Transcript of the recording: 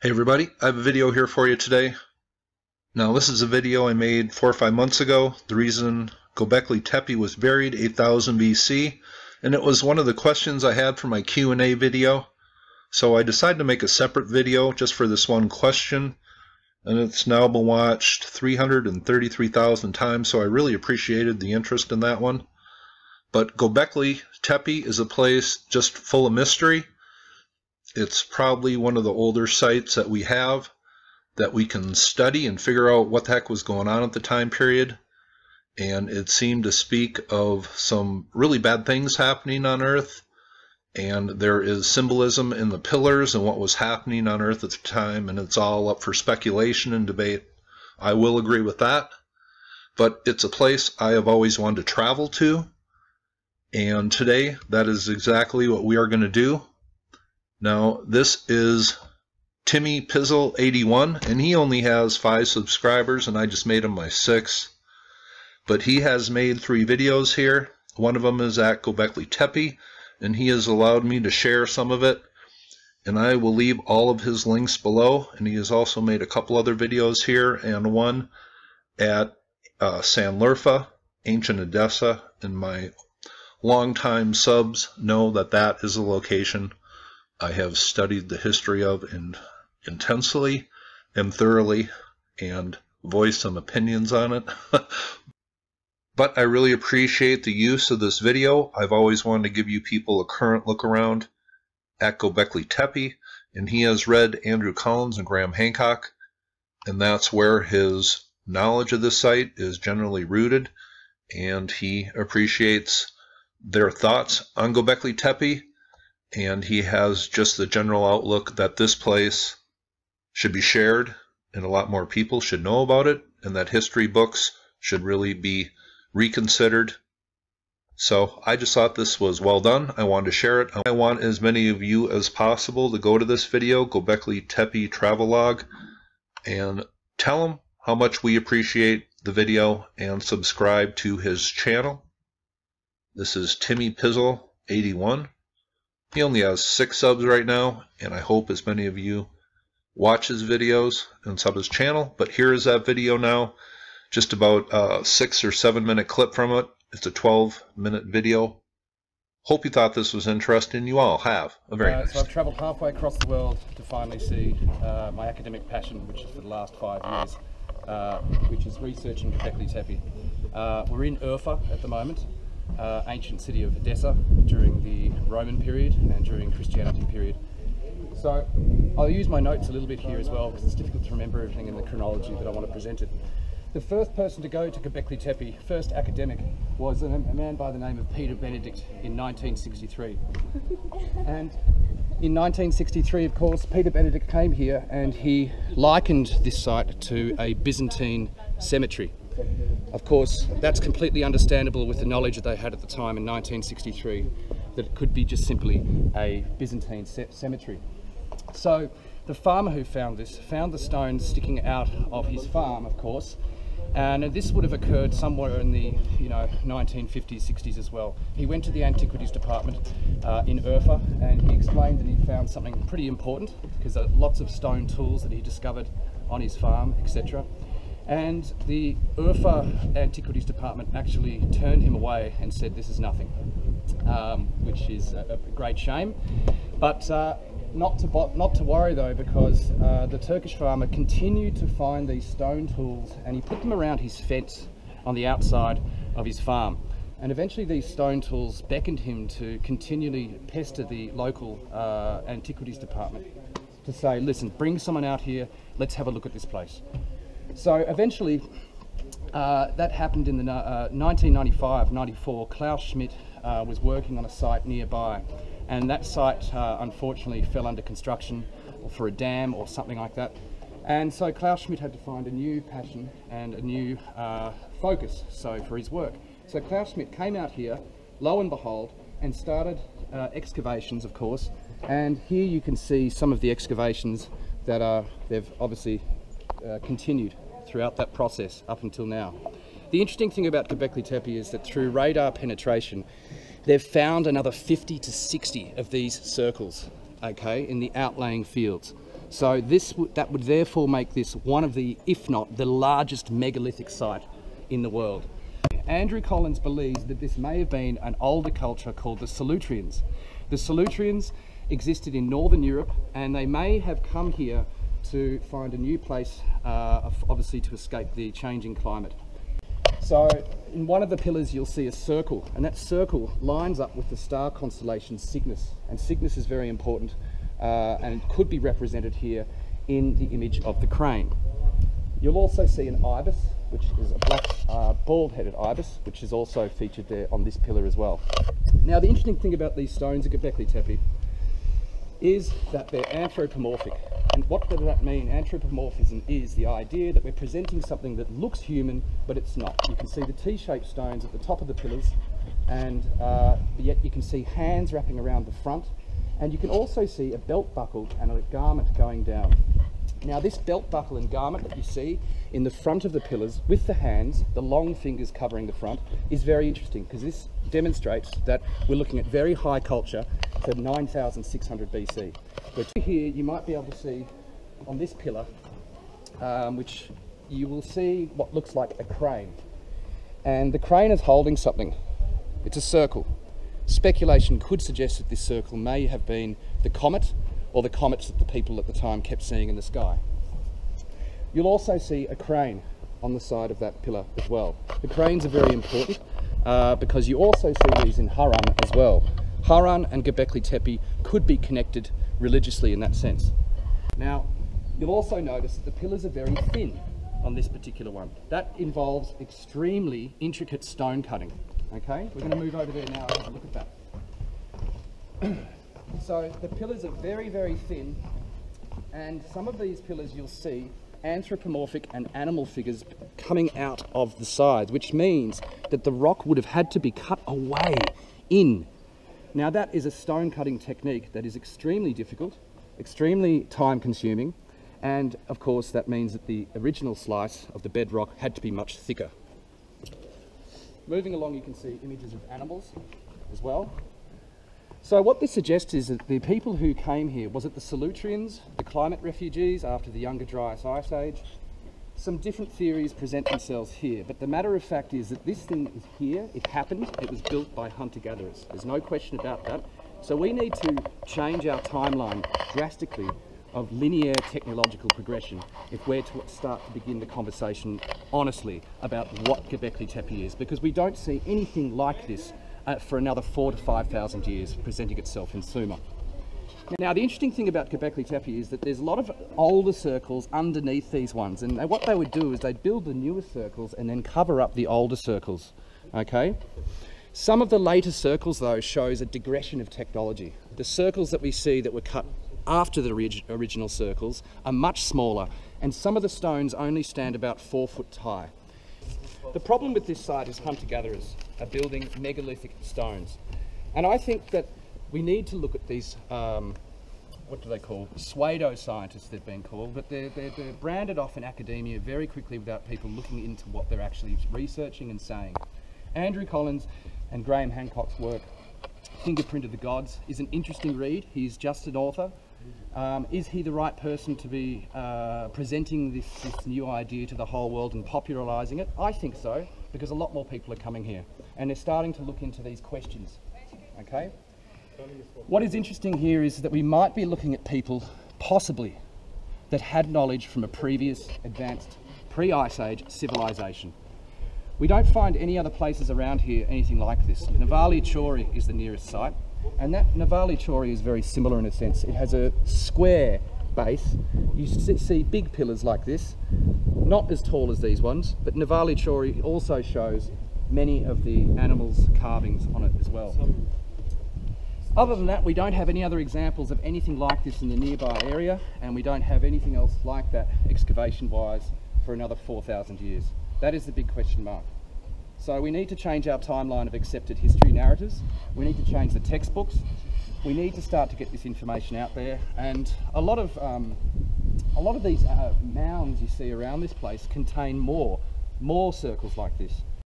Hey everybody, I have a video here for you today. Now this is a video I made 4 or 5 months ago. The reason Gobekli Tepe was buried 8000 BC, and it was one of the questions I had for my Q&A video. So I decided to make a separate video just for this one question, and it's now been watched 333,000 times, so I really appreciated the interest in that one. But Gobekli Tepe is a place just full of mystery. It's probably one of the older sites that we have that we can study and figure out what the heck was going on at the time period. And it seemed to speak of some really bad things happening on Earth. And there is symbolism in the pillars and what was happening on Earth at the time, and it's all up for speculation and debate. I will agree with that. But it's a place I have always wanted to travel to. And today, that is exactly what we are going to do. Now, this is Timmy Pizzle 81, and he only has 5 subscribers, and I just made him my 6th. But he has made 3 videos here. One of them is at Gobekli Tepe, and he has allowed me to share some of it. And I will leave all of his links below, and he has also made a couple other videos here, and one at San Urfa, ancient Edessa, and my longtime subs know that that is a location I have studied the history of intensely and thoroughly and voiced some opinions on it. But I really appreciate the use of this video. I've always wanted to give you people a current look around at Gobekli Tepe, and he has read Andrew Collins and Graham Hancock, and that's where his knowledge of this site is generally rooted, and he appreciates their thoughts on Gobekli Tepe. And he has just the general outlook that this place should be shared and a lot more people should know about it, and that history books should really be reconsidered. So I just thought this was well done. I wanted to share it. I want as many of you as possible to go to this video, Gobekli Tepe Travelogue, and tell him how much we appreciate the video and subscribe to his channel. This is Timmy Pizzle 81. He only has 6 subs right now, and I hope as many of you watch his videos and sub his channel. But here is that video now, just about a 6 or 7 minute clip from it. It's a 12-minute video. Hope you thought this was interesting. You all have. A very nice. So I've travelled halfway across the world to finally see my academic passion, which is for the last 5 years, which is researching Gobekli Tepe. We're in Urfa at the moment. Ancient city of Edessa during the Roman period and during Christianity period. So I'll use my notes a little bit here as well because it's difficult to remember everything in the chronology that I want to present it. The first person to go to Gobekli Tepe, first academic, was a man by the name of Peter Benedict in 1963. And in 1963, of course, Peter Benedict came here and he likened this site to a Byzantine cemetery. Of course, that's completely understandable with the knowledge that they had at the time in 1963, that it could be just simply a Byzantine cemetery. So the farmer who found this found the stones sticking out of his farm, of course, and this would have occurred somewhere in the 1950s, 60s as well. He went to the antiquities department in Urfa, and he explained that he found something pretty important because there are lots of stone tools that he discovered on his farm, etc. And the Urfa Antiquities Department actually turned him away and said this is nothing, which is a great shame. But not to worry though, because the Turkish farmer continued to find these stone tools and he put them around his fence on the outside of his farm. And eventually these stone tools beckoned him to continually pester the local Antiquities Department to say, listen, bring someone out here, let's have a look at this place. So eventually, that happened in the 1995-94. Klaus Schmidt was working on a site nearby, and that site unfortunately fell under construction or for a dam or something like that. And so Klaus Schmidt had to find a new passion and a new focus for his work. So Klaus Schmidt came out here, lo and behold, and started excavations, of course. And here you can see some of the excavations that they've obviously continued throughout that process up until now. The interesting thing about Gobekli Tepe is that through radar penetration, they've found another 50 to 60 of these circles, okay, in the outlying fields. So that would therefore make this one of the, if not the largest megalithic site in the world. Andrew Collins believes that this may have been an older culture called the Solutreans. The Solutreans existed in Northern Europe, and they may have come here to find a new place, obviously to escape the changing climate. So in one of the pillars you'll see a circle, and that circle lines up with the star constellation Cygnus, and Cygnus is very important, and it could be represented here in the image of the crane. You'll also see an ibis, which is a black bald-headed ibis, which is also featured there on this pillar as well. Now the interesting thing about these stones at Gobekli Tepe is that they're anthropomorphic. And what does that mean? Anthropomorphism is the idea that we're presenting something that looks human, but it's not. You can see the T-shaped stones at the top of the pillars, and yet you can see hands wrapping around the front, and you can also see a belt buckle and a garment going down. Now this belt buckle and garment that you see in the front of the pillars with the hands, the long fingers covering the front, is very interesting because this demonstrates that we're looking at very high culture for 9,600 BC. But here you might be able to see on this pillar, which you will see what looks like a crane. And the crane is holding something. It's a circle. Speculation could suggest that this circle may have been the comet, or the comets that the people at the time kept seeing in the sky. You'll also see a crane on the side of that pillar as well. The cranes are very important because you also see these in Haran as well. Haran and Gobekli Tepe could be connected religiously in that sense. Now, you'll also notice that the pillars are very thin on this particular one. That involves extremely intricate stone cutting. Okay, we're going to move over there now and have a look at that. So the pillars are very, very thin, and some of these pillars you'll see anthropomorphic and animal figures coming out of the sides, which means that the rock would have had to be cut away in. Now that is a stone cutting technique that is extremely difficult, extremely time consuming, and of course that means that the original slice of the bedrock had to be much thicker. Moving along, you can see images of animals as well. So what this suggests is that the people who came here, was it the Solutreans, the climate refugees after the Younger Dryas Ice Age? Some different theories present themselves here, but the matter of fact is that this thing is here, it happened, it was built by hunter-gatherers. There's no question about that. So we need to change our timeline drastically of linear technological progression if we're to start to begin the conversation honestly about what Gobekli Tepe is, because we don't see anything like this for another 4,000 to 5,000 years presenting itself in Sumer. Now the interesting thing about Gobekli Tepe is that there's a lot of older circles underneath these ones, and what they would do is they'd build the newer circles and then cover up the older circles. Okay? Some of the later circles though shows a digression of technology. The circles that we see that were cut after the original circles are much smaller, and some of the stones only stand about 4 foot high. The problem with this site is hunter-gatherers are building megalithic stones, and I think that we need to look at these, what do they call, pseudo-scientists they've been called, but they're branded off in academia very quickly without people looking into what they're actually researching and saying. Andrew Collins and Graham Hancock's work, Fingerprint of the Gods, is an interesting read. He's just an author. Is he the right person to be presenting this new idea to the whole world and popularising it? I think so, because a lot more people are coming here and they're starting to look into these questions. Okay? What is interesting here is that we might be looking at people, possibly, that had knowledge from a previous advanced pre-Ice Age civilization. We don't find any other places around here anything like this. Nevalı Çori is the nearest site, and that Nevalı Çori is very similar in a sense. It has a square base. You see big pillars like this, not as tall as these ones, but Nevalı Çori also shows many of the animals' carvings on it as well. Other than that, we don't have any other examples of anything like this in the nearby area, and we don't have anything else like that excavation-wise for another 4,000 years. That is the big question mark. So we need to change our timeline of accepted history narratives. We need to change the textbooks. We need to start to get this information out there. And a lot of these mounds you see around this place contain more circles like this.